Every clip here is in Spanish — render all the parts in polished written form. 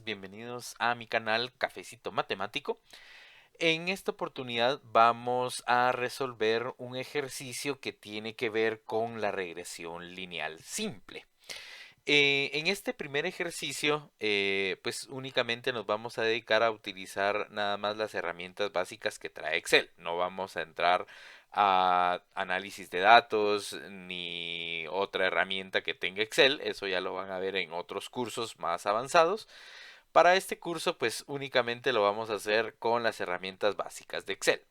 días, bienvenidos a mi canal Cafecito Matemático. En esta oportunidad vamos a resolver un ejercicio que tiene que ver con la regresión lineal simple. En este primer ejercicio, pues únicamente nos vamos a dedicar a utilizar nada más las herramientas básicas que trae Excel. No vamos a entrar a análisis de datos ni otra herramienta que tenga Excel. Eso ya lo van a ver en otros cursos más avanzados. Para este curso, pues únicamente lo vamos a hacer con las herramientas básicas de Excel.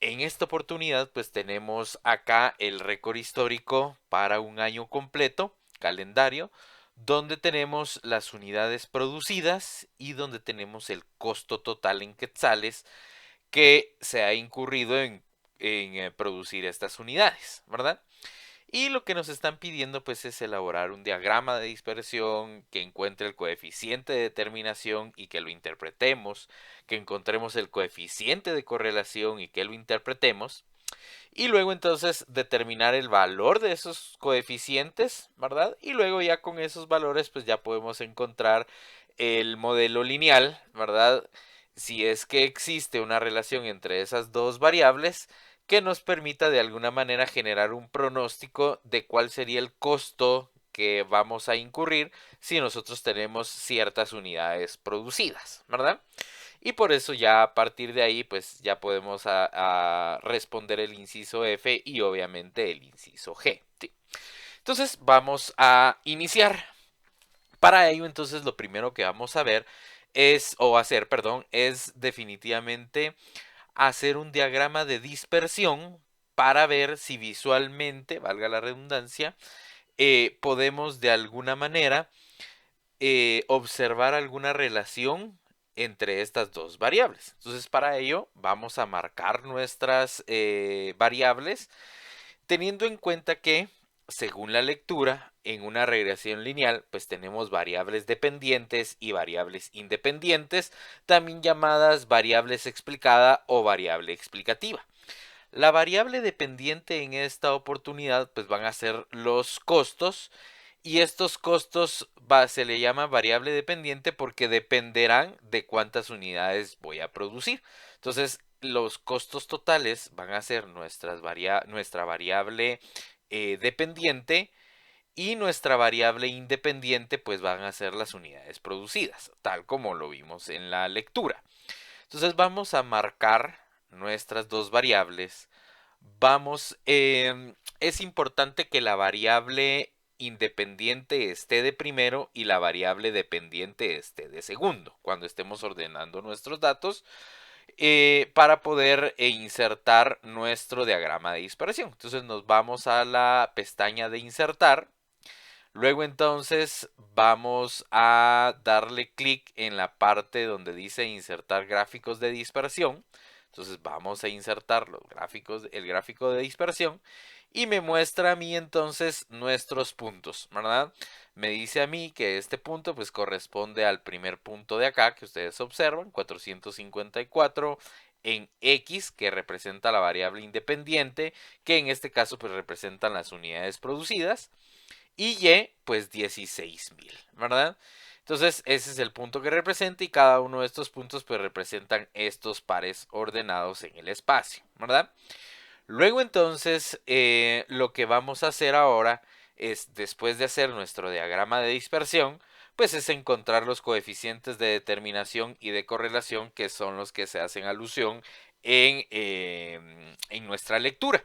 En esta oportunidad, pues tenemos acá el récord histórico para un año completo, calendario, donde tenemos las unidades producidas y donde tenemos el costo total en quetzales que se ha incurrido en producir estas unidades, ¿verdad? Y lo que nos están pidiendo pues es elaborar un diagrama de dispersión que encuentre el coeficiente de determinación y que lo interpretemos, que encontremos el coeficiente de correlación y que lo interpretemos, y luego entonces determinar el valor de esos coeficientes, ¿verdad? Y luego ya con esos valores pues ya podemos encontrar el modelo lineal, ¿verdad? Si es que existe una relación entre esas dos variables que nos permita de alguna manera generar un pronóstico de cuál sería el costo que vamos a incurrir si nosotros tenemos ciertas unidades producidas, ¿verdad? Y por eso ya a partir de ahí pues ya podemos a responder el inciso F y obviamente el inciso G. ¿Sí? Entonces vamos a iniciar. Para ello entonces lo primero que vamos a ver es, o hacer, perdón, es definitivamente hacer un diagrama de dispersión para ver si visualmente, valga la redundancia, podemos de alguna manera observar alguna relación entre estas dos variables. Entonces para ello vamos a marcar nuestras variables teniendo en cuenta que según la lectura en una regresión lineal pues tenemos variables dependientes y variables independientes, también llamadas variables explicada o variable explicativa. La variable dependiente en esta oportunidad pues van a ser los costos y estos costos se le llama variable dependiente porque dependerán de cuántas unidades voy a producir. Entonces los costos totales van a ser nuestra variable dependiente y nuestra variable independiente pues van a ser las unidades producidas, tal como lo vimos en la lectura. Entonces vamos a marcar nuestras dos variables. Es importante que la variable independiente esté de primero y la variable dependiente esté de segundo cuando estemos ordenando nuestros datos para poder insertar nuestro diagrama de dispersión. Entonces nos vamos a la pestaña de insertar. Luego entonces vamos a darle clic en la parte donde dice insertar gráficos de dispersión. Entonces vamos a insertar el gráfico de dispersión y me muestra a mí entonces nuestros puntos, ¿verdad? Me dice a mí que este punto pues corresponde al primer punto de acá que ustedes observan, 454 en X, que representa la variable independiente, que en este caso pues representan las unidades producidas y Y pues 16.000, ¿verdad? Entonces ese es el punto que representa y cada uno de estos puntos pues representan estos pares ordenados en el espacio, ¿verdad? Luego entonces lo que vamos a hacer ahora es después de hacer nuestro diagrama de dispersión pues es encontrar los coeficientes de determinación y de correlación que son los que se hacen alusión en nuestra lectura.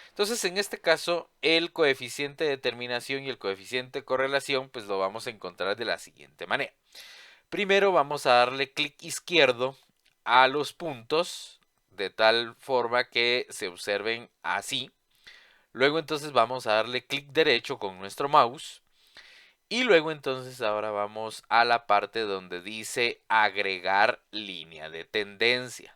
Entonces, en este caso, el coeficiente de determinación y el coeficiente de correlación, pues lo vamos a encontrar de la siguiente manera. Primero vamos a darle clic izquierdo a los puntos, de tal forma que se observen así. Luego entonces vamos a darle clic derecho con nuestro mouse. Y luego entonces ahora vamos a la parte donde dice agregar línea de tendencia.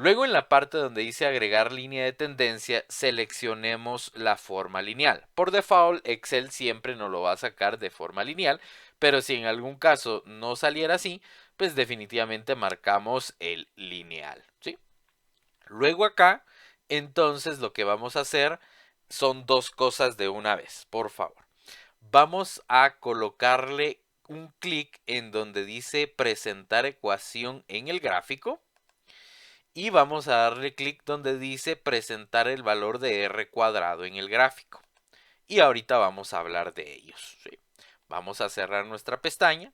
Luego en la parte donde dice agregar línea de tendencia, seleccionemos la forma lineal. Por default, Excel siempre nos lo va a sacar de forma lineal, pero si en algún caso no saliera así, pues definitivamente marcamos el lineal, ¿sí? Luego acá, entonces lo que vamos a hacer son dos cosas de una vez, por favor. Vamos a colocarle un clic en donde dice presentar ecuación en el gráfico y vamos a darle clic donde dice presentar el valor de r cuadrado en el gráfico. Y ahorita vamos a hablar de ellos. ¿Sí? Vamos a cerrar nuestra pestaña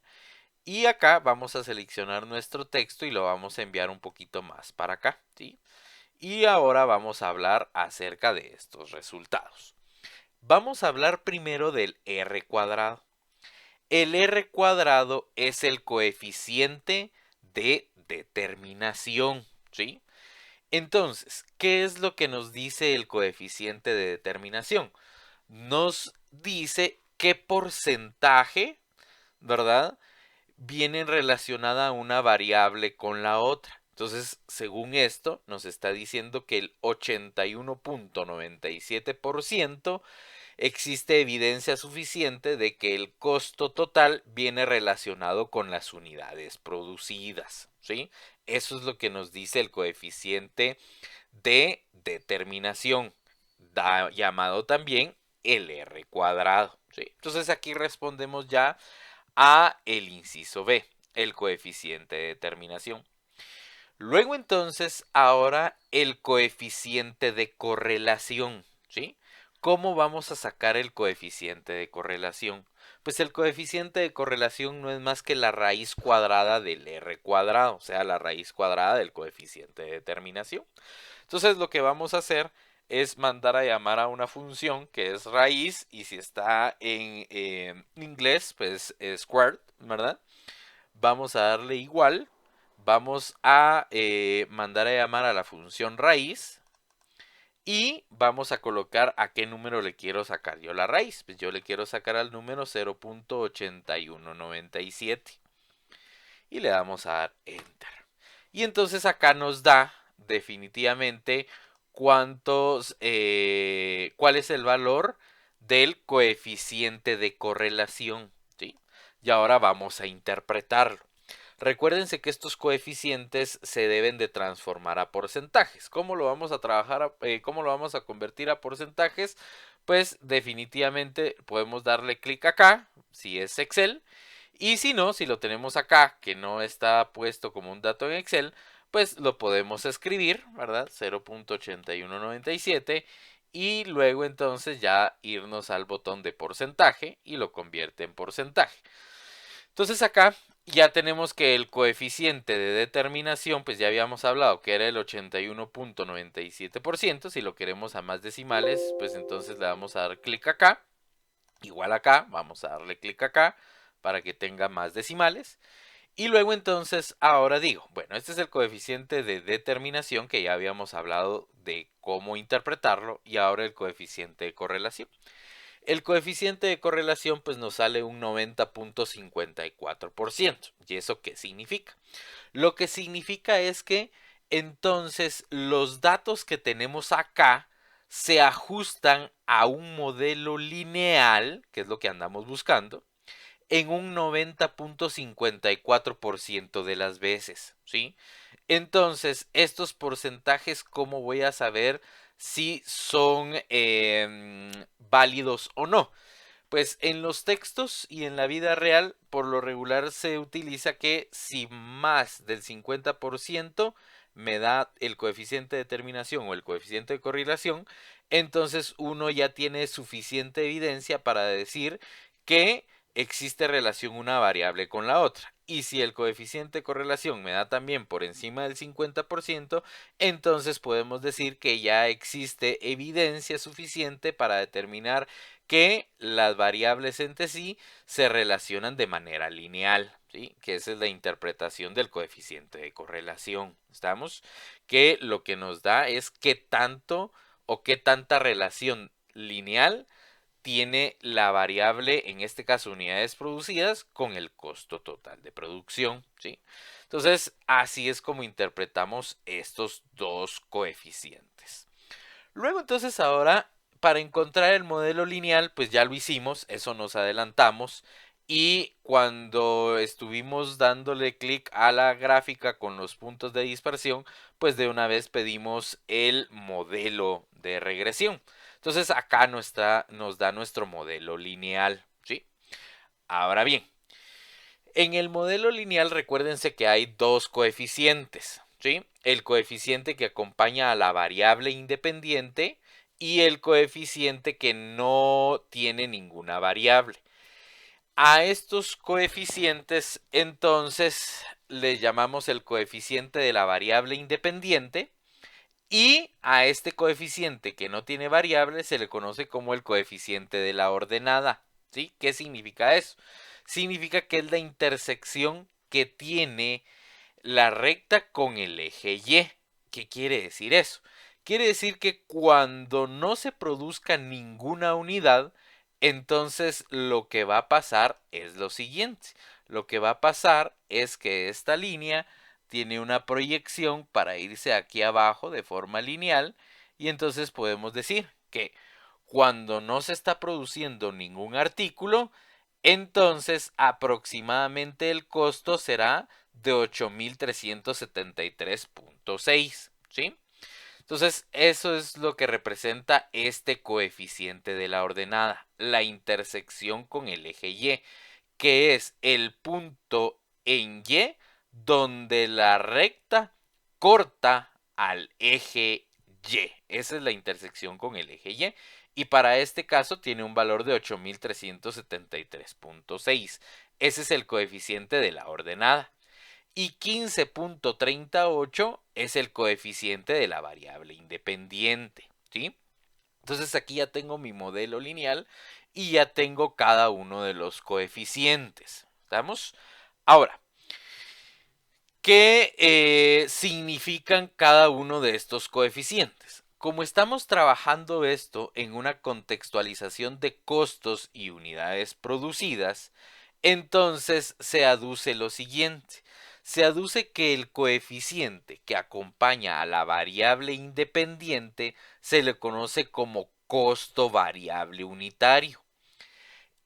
y acá vamos a seleccionar nuestro texto y lo vamos a enviar un poquito más para acá. ¿Sí? Y ahora vamos a hablar acerca de estos resultados. Vamos a hablar primero del r cuadrado. El r cuadrado es el coeficiente de determinación, ¿sí? Entonces, ¿qué es lo que nos dice el coeficiente de determinación? Nos dice qué porcentaje, ¿verdad?, viene relacionada una variable con la otra. Entonces, según esto, nos está diciendo que el 81.97% existe evidencia suficiente de que el costo total viene relacionado con las unidades producidas, ¿sí? Eso es lo que nos dice el coeficiente de determinación, llamado también el R cuadrado, ¿sí? Entonces aquí respondemos ya a el inciso B, el coeficiente de determinación. Luego entonces, ahora el coeficiente de correlación, ¿sí? ¿Cómo vamos a sacar el coeficiente de correlación? Pues el coeficiente de correlación no es más que la raíz cuadrada del R cuadrado, o sea, la raíz cuadrada del coeficiente de determinación. Entonces lo que vamos a hacer es mandar a llamar a una función que es raíz y si está en inglés, pues squared, ¿verdad? Vamos a darle igual. Vamos a mandar a llamar a la función raíz y vamos a colocar a qué número le quiero sacar yo la raíz. Pues yo le quiero sacar al número 0.8197 y le damos a dar enter. Y entonces acá nos da definitivamente cuál es el valor del coeficiente de correlación, ¿sí? Y ahora vamos a interpretarlo. Recuérdense que estos coeficientes se deben de transformar a porcentajes. ¿Cómo lo vamos a trabajar? ¿Cómo lo vamos a convertir a porcentajes? Pues definitivamente podemos darle clic acá, si es Excel, y si no, si lo tenemos acá, que no está puesto como un dato en Excel, pues lo podemos escribir, ¿verdad? 0.8197 y luego entonces ya irnos al botón de porcentaje y lo convierte en porcentaje. Entonces acá ya tenemos que el coeficiente de determinación, pues ya habíamos hablado que era el 81.97%. Si lo queremos a más decimales, pues entonces le vamos a dar clic acá. Igual acá, vamos a darle clic acá para que tenga más decimales. Y luego entonces, ahora digo, bueno, este es el coeficiente de determinación que ya habíamos hablado de cómo interpretarlo y ahora el coeficiente de correlación. El coeficiente de correlación pues nos sale un 90.54%. ¿Y eso qué significa? Lo que significa es que entonces los datos que tenemos acá se ajustan a un modelo lineal, que es lo que andamos buscando, en un 90.54% de las veces, ¿sí? Entonces, estos porcentajes, ¿cómo voy a saber si son válidos o no? Pues en los textos y en la vida real, por lo regular se utiliza que si más del 50% me da el coeficiente de determinación o el coeficiente de correlación, entonces uno ya tiene suficiente evidencia para decir que existe relación una variable con la otra. Y si el coeficiente de correlación me da también por encima del 50%, entonces podemos decir que ya existe evidencia suficiente para determinar que las variables entre sí se relacionan de manera lineal, ¿sí? Que esa es la interpretación del coeficiente de correlación. ¿Estamos? Que lo que nos da es qué tanto o qué tanta relación lineal tiene la variable, en este caso unidades producidas, con el costo total de producción, ¿sí? Entonces, así es como interpretamos estos dos coeficientes. Luego, entonces, ahora, para encontrar el modelo lineal, pues ya lo hicimos, eso nos adelantamos. Y cuando estuvimos dándole clic a la gráfica con los puntos de dispersión, pues de una vez pedimos el modelo de regresión. Entonces acá nos da nuestro modelo lineal, ¿sí? Ahora bien, En el modelo lineal, recuérdense que hay dos coeficientes, ¿sí? El coeficiente que acompaña a la variable independiente y el coeficiente que no tiene ninguna variable. A estos coeficientes, entonces, le llamamos el coeficiente de la variable independiente y a este coeficiente que no tiene variable se le conoce como el coeficiente de la ordenada, ¿sí? ¿Qué significa eso? Significa que es la intersección que tiene la recta con el eje Y. ¿Qué quiere decir eso? Quiere decir que cuando no se produzca ninguna unidad, entonces lo que va a pasar es lo siguiente. Lo que va a pasar es que esta línea tiene una proyección para irse aquí abajo de forma lineal y entonces podemos decir que cuando no se está produciendo ningún artículo, entonces aproximadamente el costo será de 8.373.6, ¿sí? Entonces, eso es lo que representa este coeficiente de la ordenada, la intersección con el eje Y, que es el punto en Y donde la recta corta al eje Y. Esa es la intersección con el eje Y. Y para este caso tiene un valor de 8.373.6. Ese es el coeficiente de la ordenada. Y 15.38 es el coeficiente de la variable independiente, ¿sí? Entonces aquí ya tengo mi modelo lineal y ya tengo cada uno de los coeficientes. ¿Estamos? Ahora, ¿qué significan cada uno de estos coeficientes? Como estamos trabajando esto en una contextualización de costos y unidades producidas, entonces se aduce lo siguiente. Se aduce que el coeficiente que acompaña a la variable independiente se le conoce como costo variable unitario.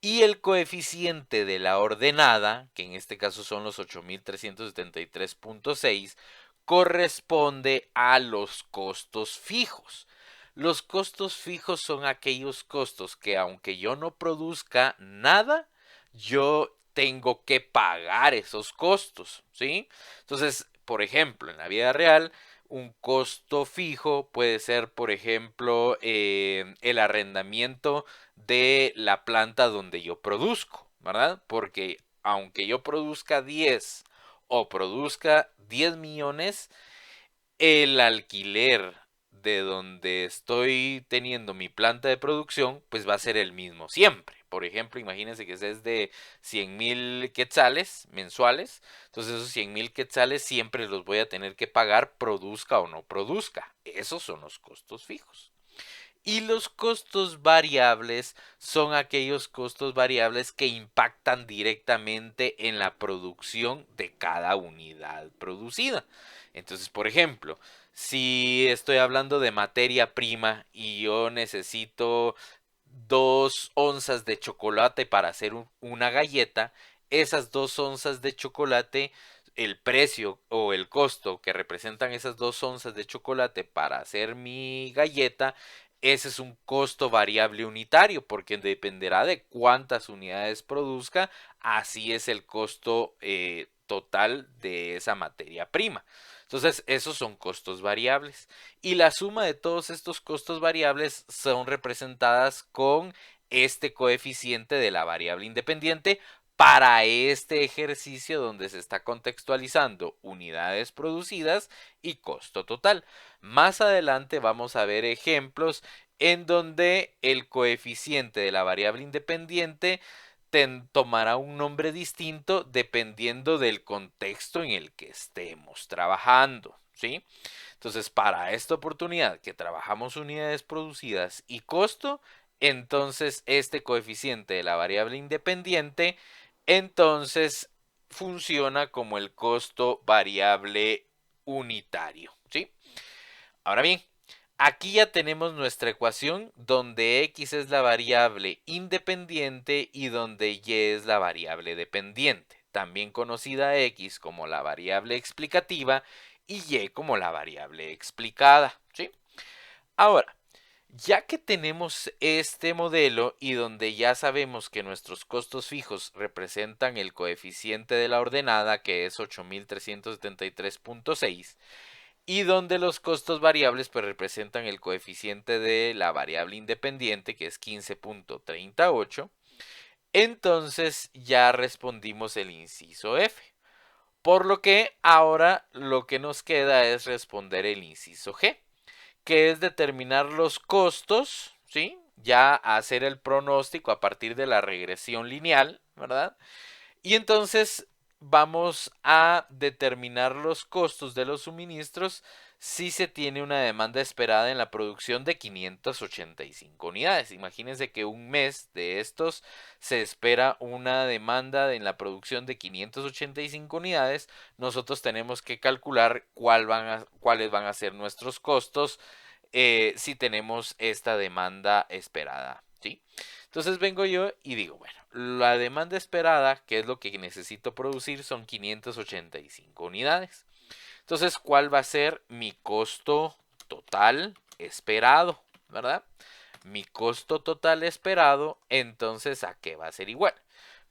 Y el coeficiente de la ordenada, que en este caso son los 8.373.6, corresponde a los costos fijos. Los costos fijos son aquellos costos que aunque yo no produzca nada, yo tengo que pagar esos costos, ¿sí? Entonces, por ejemplo, en la vida real, un costo fijo puede ser, por ejemplo, el arrendamiento de la planta donde yo produzco, ¿verdad? Porque aunque yo produzca 10 o produzca 10 millones, el alquiler de donde estoy teniendo mi planta de producción, pues va a ser el mismo siempre. Por ejemplo, imagínense que es de 100.000 quetzales mensuales. Entonces esos 100.000 quetzales siempre los voy a tener que pagar, produzca o no produzca. Esos son los costos fijos. Y los costos variables son aquellos costos variables que impactan directamente en la producción de cada unidad producida. Entonces, por ejemplo, si estoy hablando de materia prima y yo necesito 2 onzas de chocolate para hacer una galleta, esas 2 onzas de chocolate, el precio o el costo que representan esas 2 onzas de chocolate para hacer mi galleta, ese es un costo variable unitario porque dependerá de cuántas unidades produzca, así es el costo total de esa materia prima. Entonces, esos son costos variables. Y la suma de todos estos costos variables son representadas con este coeficiente de la variable independiente para este ejercicio donde se está contextualizando unidades producidas y costo total. Más adelante vamos a ver ejemplos en donde el coeficiente de la variable independiente tomará un nombre distinto dependiendo del contexto en el que estemos trabajando, ¿sí? Entonces, para esta oportunidad que trabajamos unidades producidas y costo, entonces este coeficiente de la variable independiente, entonces funciona como el costo variable unitario, ¿sí? Ahora bien, aquí ya tenemos nuestra ecuación donde x es la variable independiente y donde y es la variable dependiente, también conocida x como la variable explicativa y y como la variable explicada, ¿sí? Ahora, Ya que tenemos este modelo y donde ya sabemos que nuestros costos fijos representan el coeficiente de la ordenada, que es 8373.6, y donde los costos variables pues representan el coeficiente de la variable independiente, que es 15.38, entonces ya respondimos el inciso F. Por lo que ahora lo que nos queda es responder el inciso G, que es determinar los costos, ¿sí? Ya hacer el pronóstico a partir de la regresión lineal, ¿verdad? Y entonces vamos a determinar los costos de los suministros si se tiene una demanda esperada en la producción de 585 unidades. Imagínense que un mes de estos se espera una demanda en la producción de 585 unidades. Nosotros tenemos que calcular cuáles van a ser nuestros costos si tenemos esta demanda esperada, ¿sí? Entonces vengo yo y digo, bueno, la demanda esperada, que es lo que necesito producir, son 585 unidades. Entonces, ¿cuál va a ser mi costo total esperado? ¿Verdad? Mi costo total esperado, entonces, ¿a qué va a ser igual?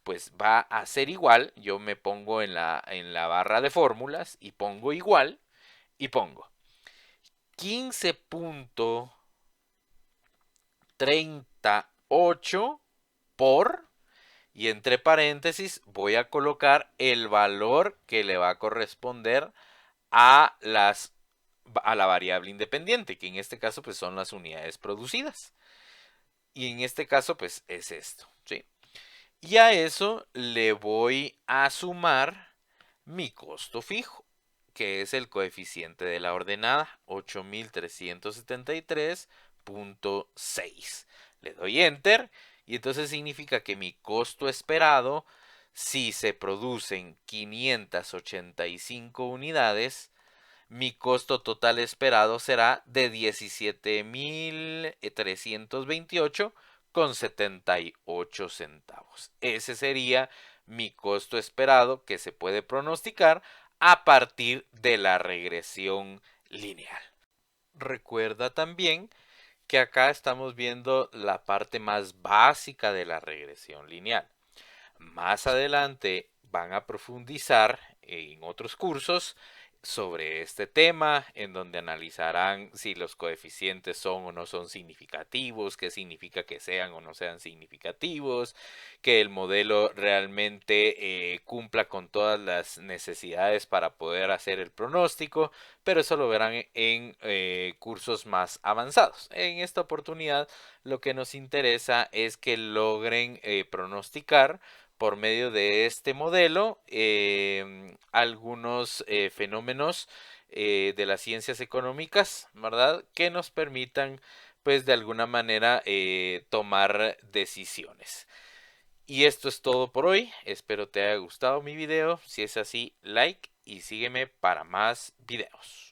Pues va a ser igual, yo me pongo en la barra de fórmulas y pongo igual y pongo 15.38 por, y entre paréntesis voy a colocar el valor que le va a corresponder a la variable independiente, que en este caso pues son las unidades producidas. Y en este caso pues es esto, ¿sí? Y a eso le voy a sumar mi costo fijo, que es el coeficiente de la ordenada, 8373.6. Le doy enter y entonces significa que mi costo esperado, si se producen 585 unidades, mi costo total esperado será de 17.328,78 centavos. Ese sería mi costo esperado que se puede pronosticar a partir de la regresión lineal. Recuerda también que acá estamos viendo la parte más básica de la regresión lineal. Más adelante van a profundizar en otros cursos sobre este tema, en donde analizarán si los coeficientes son o no son significativos, qué significa que sean o no sean significativos, que el modelo realmente cumpla con todas las necesidades para poder hacer el pronóstico, pero eso lo verán en cursos más avanzados. En esta oportunidad lo que nos interesa es que logren pronosticar por medio de este modelo algunos fenómenos de las ciencias económicas, ¿verdad? Que nos permitan, pues, de alguna manera tomar decisiones. Y esto es todo por hoy. Espero te haya gustado mi video. Si es así, like y sígueme para más videos.